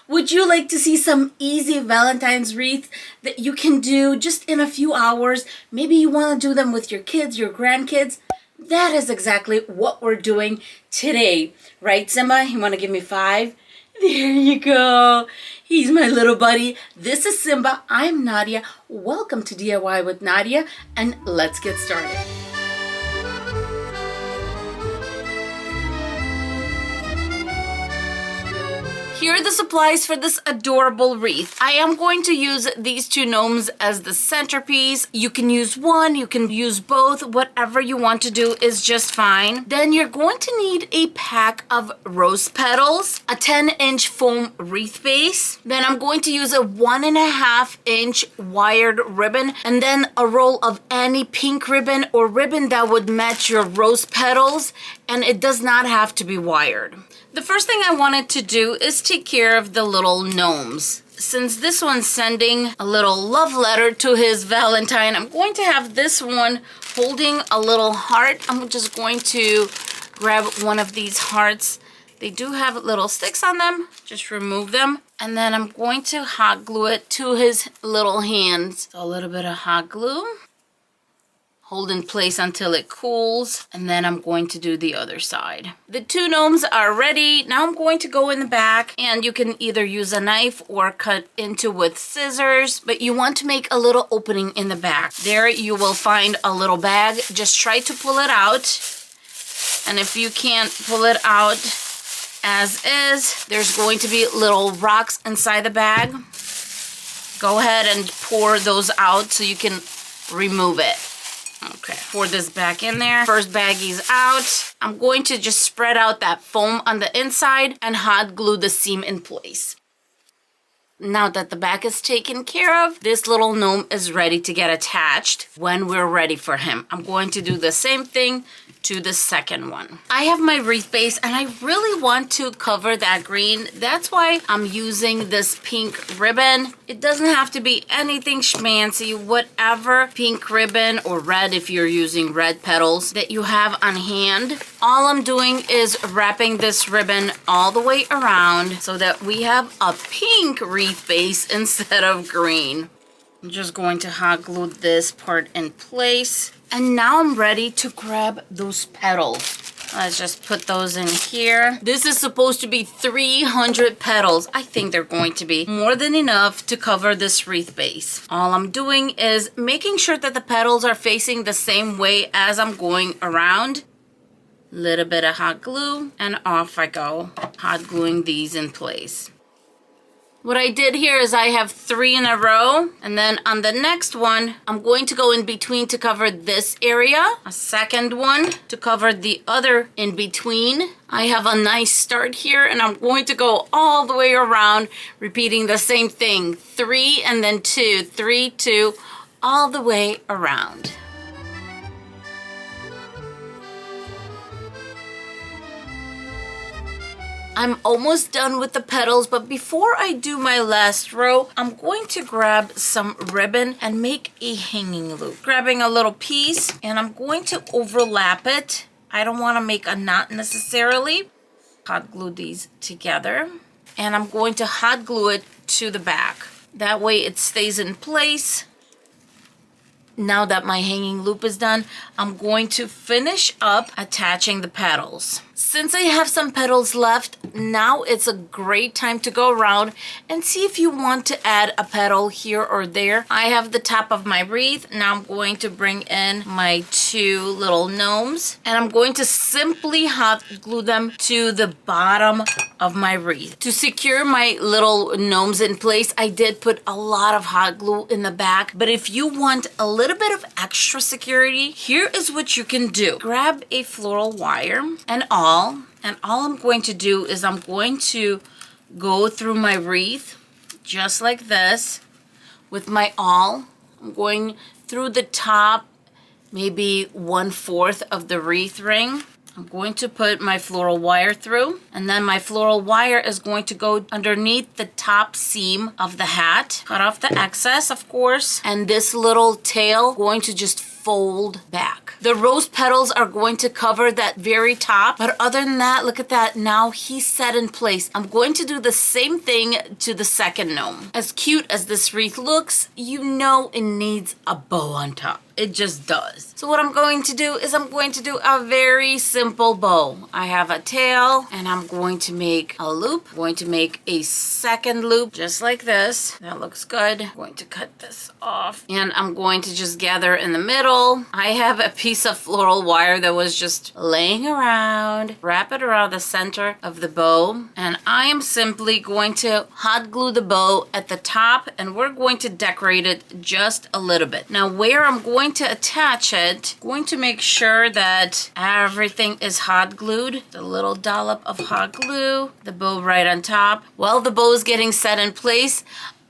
Would you like to see some easy Valentine's wreath that you can do just in a few hours? Maybe you want to do them with your kids, your grandkids. That is exactly what we're doing today. Right, Simba? You want to give me 5? There you go. He's my little buddy. This is Simba. I'm Nadia. Welcome to DIY with Nadia, and let's get started. Here are the supplies for this adorable wreath. I am going to use these 2 gnomes as the centerpiece. You can use one, you can use both, whatever you want to do is just fine. Then you're going to need a pack of rose petals, a 10-inch foam wreath base. Then I'm going to use a 1.5-inch wired ribbon, and then a roll of any pink ribbon or ribbon that would match your rose petals, and it does not have to be wired. The first thing I wanted to do is take care of the little gnomes. Since this one's sending a little love letter to his Valentine, I'm going to have this one holding a little heart. I'm just going to grab one of these hearts. They do have little sticks on them. Just remove them. And then I'm going to hot glue it to his little hands. So a little bit of hot glue. Hold in place until it cools, and then I'm going to do the other side. The 2 gnomes are ready. Now I'm going to go in the back, and you can either use a knife or cut into with scissors, but you want to make a little opening in the back. There you will find a little bag. Just try to pull it out, and if you can't pull it out as is, there's going to be little rocks inside the bag. Go ahead and pour those out so you can remove it. Okay, pour this back in there. First baggie's out. I'm going to just spread out that foam on the inside and hot glue the seam in place. Now that the back is taken care of, this little gnome is ready to get attached when we're ready for him. I'm going to do the same thing to the second one. I have my wreath base, and I really want to cover that green. That's why I'm using this pink ribbon. It doesn't have to be anything schmancy. Whatever pink ribbon or red, if you're using red petals, that you have on hand. All I'm doing is wrapping this ribbon all the way around so that we have a pink wreath base instead of green. I'm just going to hot glue this part in place. And now I'm ready to grab those petals. Let's just put those in here. This is supposed to be 300 petals. I think they're going to be more than enough to cover this wreath base. All I'm doing is making sure that the petals are facing the same way as I'm going around. Little bit of hot glue, and off I go, hot gluing these in place. What I did here is I have 3 in a row, and then on the next one, I'm going to go in between to cover this area, a second one to cover the other in between. I have a nice start here, and I'm going to go all the way around, repeating the same thing. 3 and then 2, 3, 2, all the way around. I'm almost done with the petals, but before I do my last row, I'm going to grab some ribbon and make a hanging loop. Grabbing a little piece, and I'm going to overlap it. I don't want to make a knot necessarily. Hot glue these together, and I'm going to hot glue it to the back. That way it stays in place. Now that my hanging loop is done, I'm going to finish up attaching the petals. Since I have some petals left, now it's a great time to go around and see if you want to add a petal here or there. I have the top of my wreath. Now I'm going to bring in my 2 little gnomes, and I'm going to simply hot glue them to the bottom of my wreath. To secure my little gnomes in place, I did put a lot of hot glue in the back, but if you want a little bit of extra security, here is what you can do. Grab a floral wire and all I'm going to do is I'm going to go through my wreath just like this with my awl. I'm going through the top, maybe 1/4 of the wreath ring. I'm going to put my floral wire through, and then my floral wire is going to go underneath the top seam of the hat. Cut off the excess, of course, and this little tail going to just fold back. The rose petals are going to cover that very top, but other than that, look at that. Now he's set in place. I'm going to do the same thing to the second gnome. As cute as this wreath looks, you know it needs a bow on top. It just does. So what I'm going to do is I'm going to do a very simple bow. I have a tail and I'm going to make a loop. I'm going to make a second loop just like this. That looks good. I'm going to cut this off and I'm going to just gather in the middle. I have a piece of floral wire that was just laying around. Wrap it around the center of the bow and I am simply going to hot glue the bow at the top and we're going to decorate it just a little bit. Now where I'm going to attach it, going to make sure that everything is hot glued. The little dollop of hot glue, the bow right on top. While the bow is getting set in place,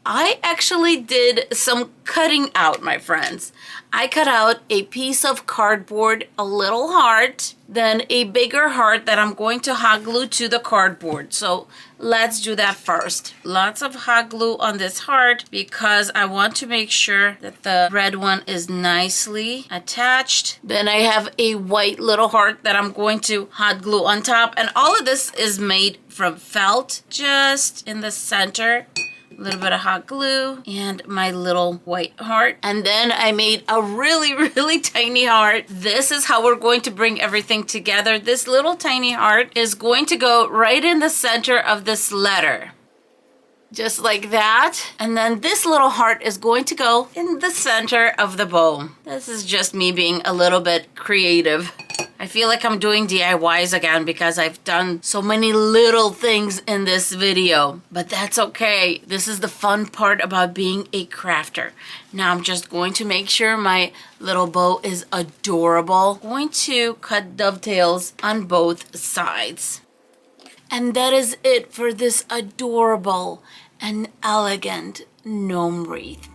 I actually did some cutting out, my friends. I cut out a piece of cardboard, a little heart, then a bigger heart that I'm going to hot glue to the cardboard. So let's do that first. Lots of hot glue on this heart because I want to make sure that the red one is nicely attached. Then I have a white little heart that I'm going to hot glue on top. And all of this is made from felt, just in the center. A little bit of hot glue and my little white heart. And then I made a really, really tiny heart. This is how we're going to bring everything together. This little tiny heart is going to go right in the center of this letter. Just like that. And then this little heart is going to go in the center of the bow. This is just me being a little bit creative. I feel like I'm doing DIYs again because I've done so many little things in this video, but that's okay. This is the fun part about being a crafter. Now I'm just going to make sure my little bow is adorable. I'm going to cut dovetails on both sides. And that is it for this adorable and elegant gnome wreath.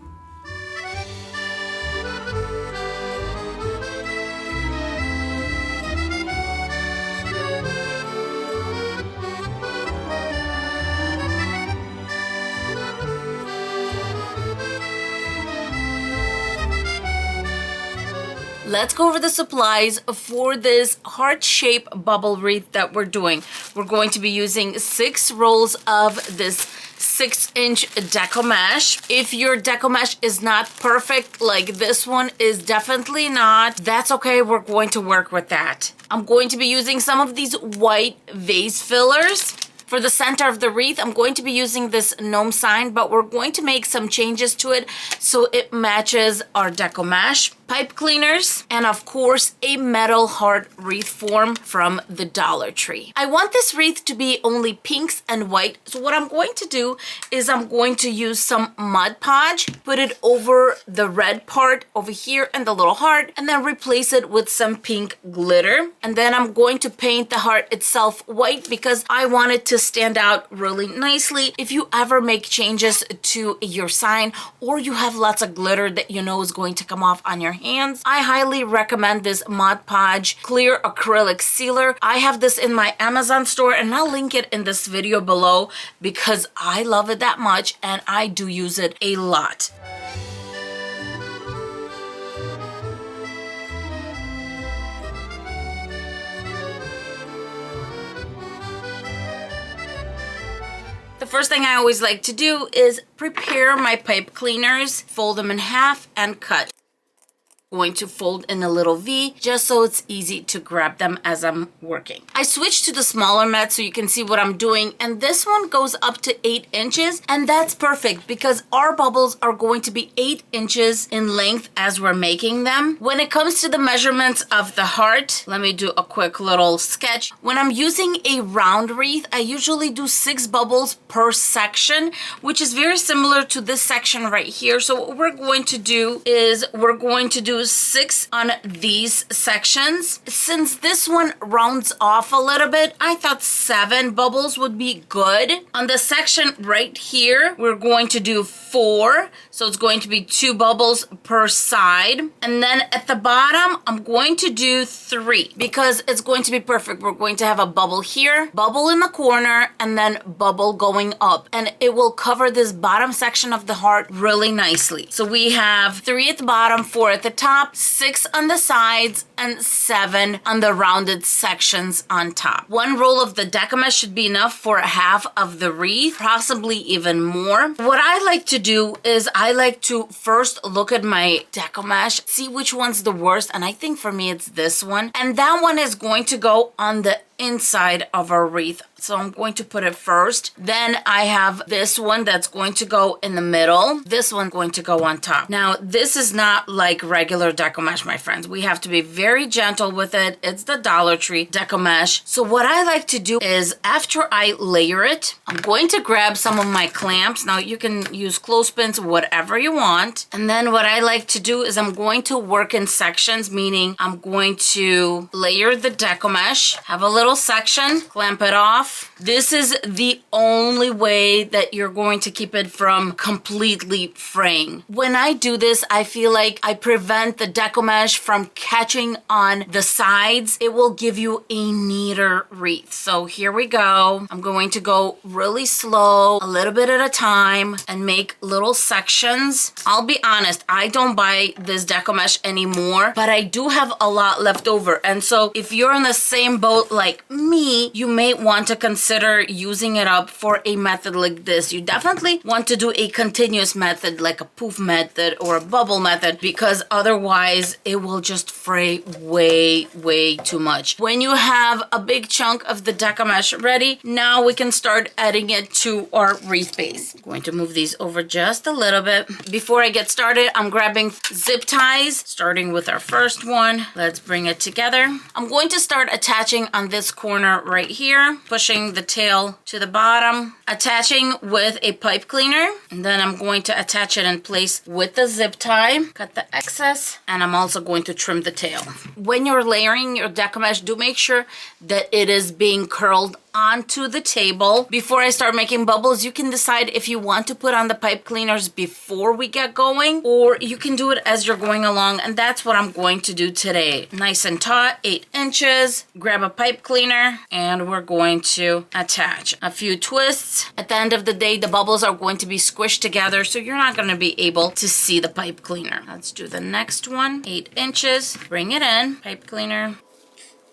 Let's go over the supplies for this heart-shaped bubble wreath that we're doing. We're going to be using 6 rolls of this 6-inch deco mesh. If your deco mesh is not perfect, like this one is definitely not, that's okay. We're going to work with that. I'm going to be using some of these white vase fillers. For the center of the wreath, I'm going to be using this gnome sign, but we're going to make some changes to it so it matches our deco mesh. Pipe cleaners, and of course, a metal heart wreath form from the Dollar Tree. I want this wreath to be only pinks and white, so what I'm going to do is I'm going to use some Mod Podge, put it over the red part over here and the little heart, and then replace it with some pink glitter. And then I'm going to paint the heart itself white because I want it to stand out really nicely. If you ever make changes to your sign or you have lots of glitter that you know is going to come off on your hands, I highly recommend this Mod Podge clear acrylic sealer. I have this in my Amazon store and I'll link it in this video below because I love it that much and I do use it a lot. The first thing I always like to do is prepare my pipe cleaners, fold them in half and cut. Going to fold in a little V just so it's easy to grab them as I'm working. I switched to the smaller mat so you can see what I'm doing, and this one goes up to 8 inches, and that's perfect because our bubbles are going to be 8 inches in length as we're making them. When it comes to the measurements of the heart, let me do a quick little sketch. When I'm using a round wreath, I usually do 6 bubbles per section, which is very similar to this section right here. So what we're going to do is we're going to do 6 on these sections. Since this one rounds off a little bit, I thought 7 bubbles would be good. On the section right here, we're going to do 4. So it's going to be 2 bubbles per side. And then at the bottom, I'm going to do 3 because it's going to be perfect. We're going to have a bubble here, bubble in the corner, and then bubble going up. And it will cover this bottom section of the heart really nicely. So we have 3 at the bottom, 4 at the top, top, 6 on the sides, and 7 on the rounded sections on top. 1 roll of the decomesh should be enough for half of the wreath, possibly even more. What I like to do is I like to first look at my decomesh, see which one's the worst, and I think for me it's this one. And that one is going to go on the inside of our wreath. So I'm going to put it first. Then I have this one that's going to go in the middle. This one's going to go on top. Now, this is not like regular decomesh, my friends. We have to be very gentle with it. It's the Dollar Tree decomesh. So what I like to do is after I layer it, I'm going to grab some of my clamps. Now you can use clothespins, whatever you want. And then what I like to do is I'm going to work in sections, meaning I'm going to layer the decomesh, have a little section, clamp it off. This is the only way that you're going to keep it from completely fraying. When I do this, I feel like I prevent the decomesh from catching on the sides. It will give you a neater wreath. So here we go. I'm going to go really slow, a little bit at a time, and make little sections. I'll be honest, I don't buy this decomesh anymore, but I do have a lot left over. And so if you're in the same boat like me, you may want to consider using it up for a method like this. You definitely want to do a continuous method like a poof method or a bubble method, because otherwise it will just fray way too much. When you have a big chunk of the decomesh ready, now we can start adding it to our wreath base. I'm going to move these over just a little bit. Before I get started, I'm grabbing zip ties, starting with our first one. Let's bring it together. I'm going to start attaching on this corner right here, pushing the tail to the bottom, attaching with a pipe cleaner, and then I'm going to attach it in place with the zip tie, cut the excess, and I'm also going to trim the tail. When you're layering your decomesh, do make sure that it is being curled onto the table. Before I start making bubbles, you can decide if you want to put on the pipe cleaners before we get going, or you can do it as you're going along, and that's what I'm going to do today. Nice and taut, 8 inches, grab a pipe cleaner, and we're going to attach a few twists. At the end of the day, the bubbles are going to be squished together, so you're not going to be able to see the pipe cleaner. Let's do the next one, 8 inches, bring it in, pipe cleaner,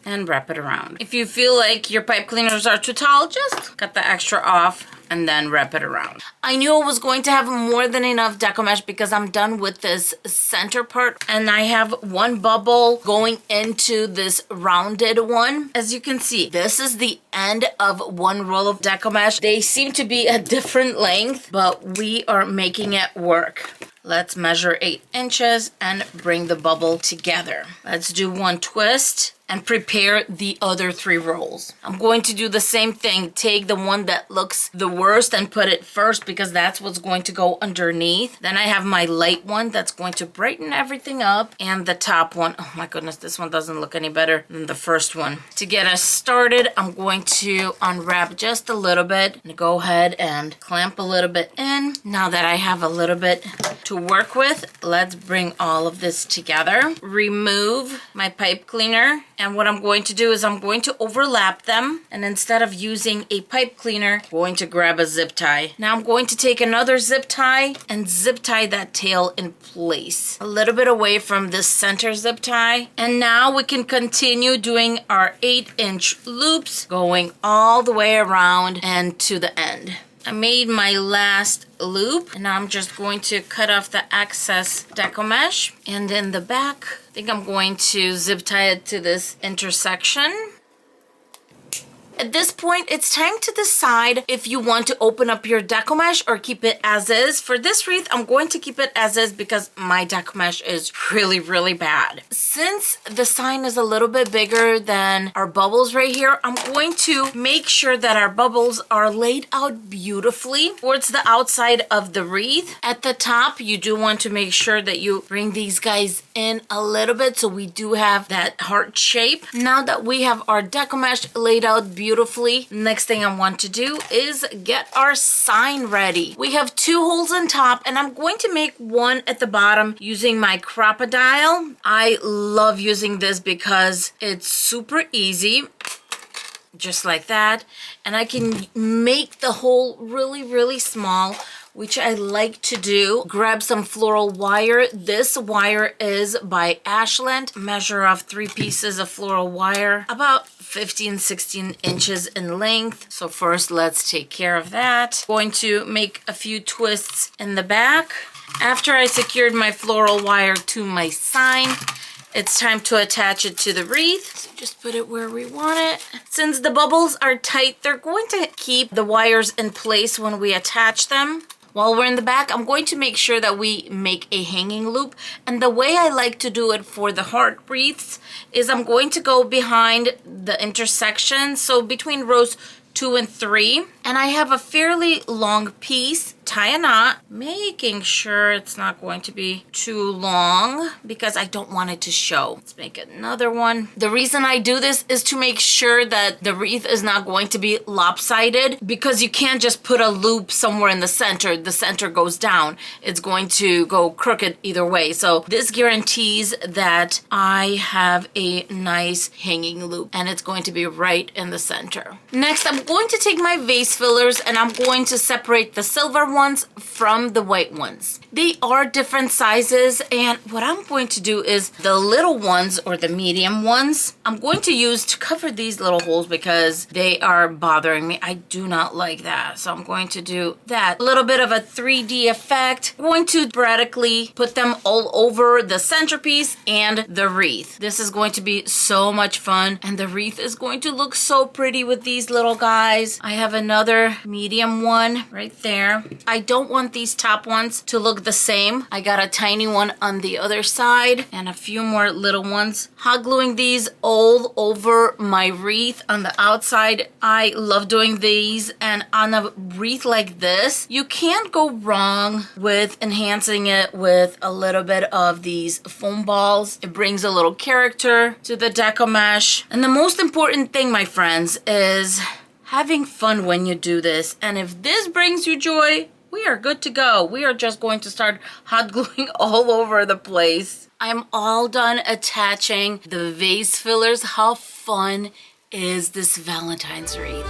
and wrap it around. If you feel like your pipe cleaners are too tall, just cut the extra off and then wrap it around. I knew I was going to have more than enough decomesh because I'm done with this center part, and I have 1 bubble going into this rounded one. As you can see, this is the end of 1 roll of decomesh. They seem to be a different length, but we are making it work. Let's measure 8 inches and bring the bubble together. Let's do 1 twist and prepare the other 3 rolls. I'm going to do the same thing. Take the one that looks the worst and put it first, because that's what's going to go underneath. Then I have my light one that's going to brighten everything up, and the top one. Oh my goodness, this one doesn't look any better than the first one. To get us started, I'm going to unwrap just a little bit and go ahead and clamp a little bit in. Now that I have a little bit to work with, let's bring all of this together. Remove my pipe cleaner, and what I'm going to do is I'm going to overlap them, and instead of using a pipe cleaner, I'm going to grab a zip tie. Now I'm going to take another zip tie and zip tie that tail in place, a little bit away from this center zip tie. And now we can continue doing our 8-inch loops, going all the way around and to the end. I made my last loop, and now I'm just going to cut off the excess decomesh. And in the back, I think I'm going to zip tie it to this intersection. At this point, it's time to decide if you want to open up your decomesh or keep it as is. For this wreath, I'm going to keep it as is because my decomesh is really bad. Since the sign is a little bit bigger than our bubbles right here, I'm going to make sure that our bubbles are laid out beautifully towards the outside of the wreath. At the top, you do want to make sure that you bring these guys in a little bit so we do have that heart shape. Now that we have our decomesh laid out beautifully, next thing I want to do is get our sign ready. We have 2 holes on top, and I'm going to make 1 at the bottom using my crocodile. I love using this because it's super easy. Just like that. And I can make the hole really small which I like to do, grab some floral wire. This wire is by Ashland. Measure off 3 pieces of floral wire, about 15-16 inches in length. So first let's take care of that. Going to make a few twists in the back. After I secured my floral wire to my sign, it's time to attach it to the wreath. So just put it where we want it. Since the bubbles are tight, they're going to keep the wires in place when we attach them. While we're in the back, I'm going to make sure that we make a hanging loop. And the way I like to do it for the heart wreaths is I'm going to go behind the intersection. So between rows 2 and 3. And I have a fairly long piece. Tie a knot, making sure it's not going to be too long because I don't want it to show. Let's make another one. The reason I do this is to make sure that the wreath is not going to be lopsided, because you can't just put a loop somewhere in the center. The center goes down. It's going to go crooked either way. So this guarantees that I have a nice hanging loop and it's going to be right in the center. Next, I'm going to take my vase fillers and I'm going to separate the silver ones from the white ones. They are different sizes, and what I'm going to do is the little ones or the medium ones I'm going to use to cover these little holes because they are bothering me. I do not like that, so I'm going to do that. A little bit of a 3D effect. I'm going to sporadically put them all over the centerpiece and the wreath. This is going to be so much fun, and the wreath is going to look so pretty with these little guys. I have another medium one right there. I don't want these top ones to look the same. I got a tiny one on the other side and a few more little ones. Hot gluing these all over my wreath on the outside. I love doing these, and on a wreath like this, you can't go wrong with enhancing it with a little bit of these foam balls. It brings a little character to the deco mesh. And the most important thing, my friends, is having fun when you do this. And if this brings you joy, we are good to go. We are just going to start hot gluing all over the place. I'm all done attaching the vase fillers. How fun is this Valentine's wreath?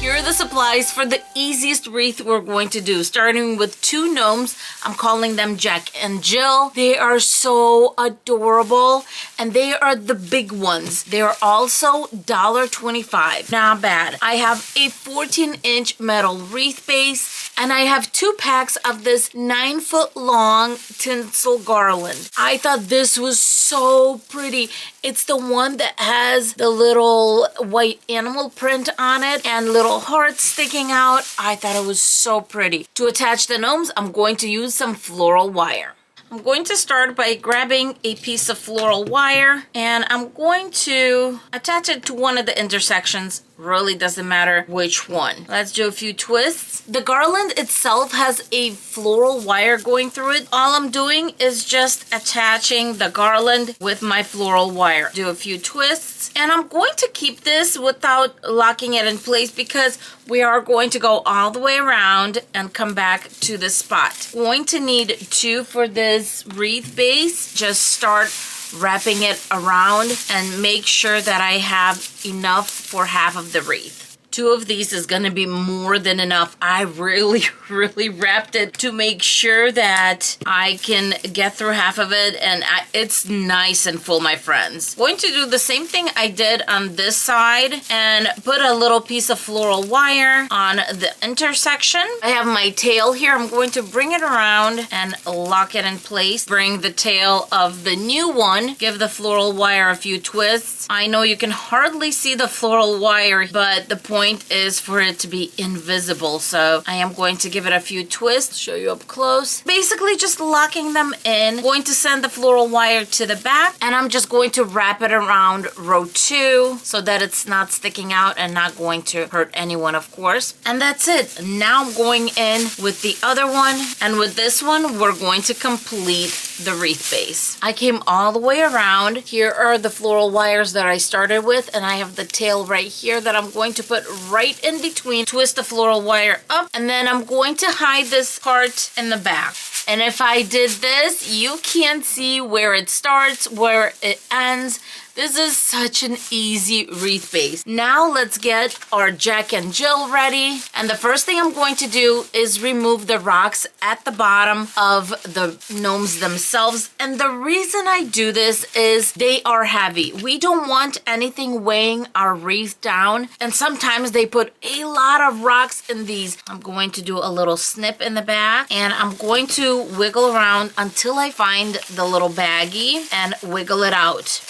Here are the supplies for the easiest wreath we're going to do, starting with 2 gnomes. I'm calling them Jack and Jill. They are so adorable, and they are the big ones. They are also $1.25. Not bad. I have a 14-inch metal wreath base, and I have 2 packs of this 9-foot long tinsel garland. I thought this was so pretty. It's the one that has the little white animal print on it and little hearts sticking out. I thought it was so pretty. To attach the gnomes, I'm going to use some floral wire. I'm going to start by grabbing a piece of floral wire, and I'm going to attach it to one of the intersections. Really doesn't matter which one. Let's do a few twists. The garland itself has a floral wire going through it. All I'm doing is just attaching the garland with my floral wire. Do a few twists, and I'm going to keep this without locking it in place because we are going to go all the way around and come back to this spot. Going to need 2 for this wreath base. Just start wrapping it around and make sure that I have enough for half of the wreath. 2 of these is gonna be more than enough. I really wrapped it to make sure that I can get through half of it, and it's nice and full, my friends. Going to do the same thing I did on this side and put a little piece of floral wire on the intersection. I have my tail here. I'm going to bring it around and lock it in place. Bring the tail of the new one. Give the floral wire a few twists. I know you can hardly see the floral wire, but the point is for it to be invisible, so I am going to give it a few twists, show you up close. Basically just locking them in. Going to send the floral wire to the back, and I'm just going to wrap it around row 2 so that it's not sticking out and not going to hurt anyone, of course. And that's it. Now I'm going in with the other one, and with this one we're going to complete the wreath base. I came all the way around. Here are the floral wires that I started with, and I have the tail right here that I'm going to put right in between. Twist the floral wire up, and then I'm going to hide this part in the back. And if I did this, you can't see where it starts, where it ends. This is such an easy wreath base. Now let's get our Jack and Jill ready. And the first thing I'm going to do is remove the rocks at the bottom of the gnomes themselves. And the reason I do this is they are heavy. We don't want anything weighing our wreath down. And sometimes they put a lot of rocks in these. I'm going to do a little snip in the back, and I'm going to wiggle around until I find the little baggie and wiggle it out.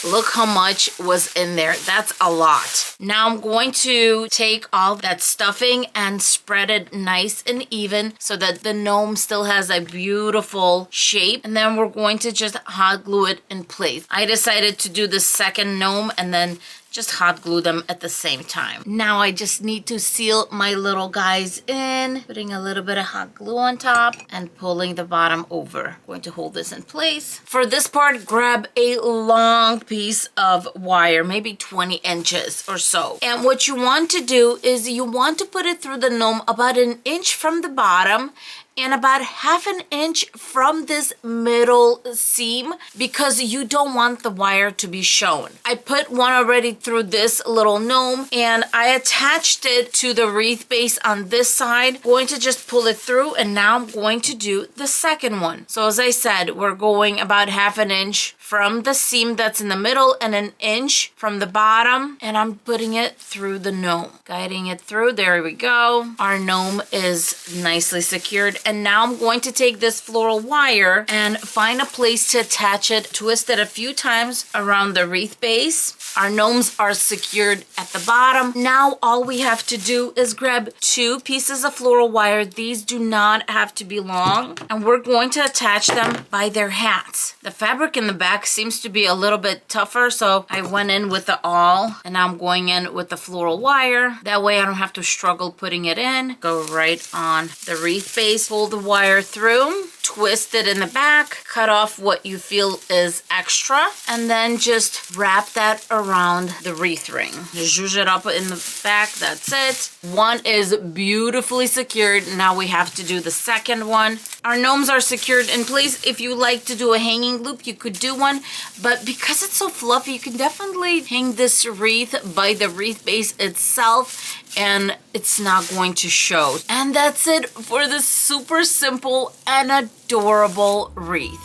Look how much was in there. That's a lot. Now I'm going to take all that stuffing and spread it nice and even so that the gnome still has a beautiful shape. And then we're going to just hot glue it in place. I decided to do the second gnome and then just hot glue them at the same time. Now I just need to seal my little guys in, putting a little bit of hot glue on top and pulling the bottom over. I'm going to hold this in place. For this part, grab a long piece of wire, maybe 20 inches or so. And what you want to do is you want to put it through the gnome about 1 inch from the bottom and about 1/2 inch from this middle seam, because you don't want the wire to be shown. I put one already through this little gnome and I attached it to the wreath base on this side. Going to just pull it through, and now I'm going to do the second one. So as I said, we're going about 1/2 inch from the seam that's in the middle and 1 inch from the bottom, and I'm putting it through the gnome, guiding it through. There we go. Our gnome is nicely secured. And now I'm going to take this floral wire and find a place to attach it, twist it a few times around the wreath base. Our gnomes are secured at the bottom. Now all we have to do is grab 2 pieces of floral wire. These do not have to be long, and we're going to attach them by their hats. The fabric in the back seems to be a little bit tougher, so I went in with the awl, and now I'm going in with the floral wire. That way I don't have to struggle putting it in. Go right on the wreath base, pull the wire through, twist it in the back, cut off what you feel is extra, and then just wrap that around the wreath ring. Zhuzh it up in the back, that's it. One is beautifully secured. Now we have to do the second one. Our gnomes are secured in place. If you like to do a hanging loop, you could do one, but because it's so fluffy, you can definitely hang this wreath by the wreath base itself, and it's not going to show. And that's it for this super simple and adorable wreath.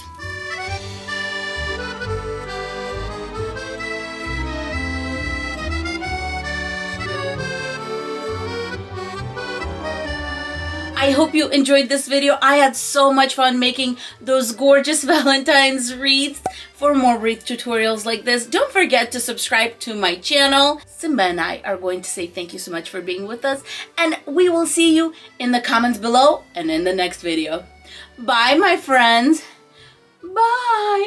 I hope you enjoyed this video. I had so much fun making those gorgeous Valentine's wreaths. For more wreath tutorials like this, don't forget to subscribe to my channel. Simba and I are going to say thank you so much for being with us, and we will see you in the comments below and in the next video. Bye, my friends. Bye.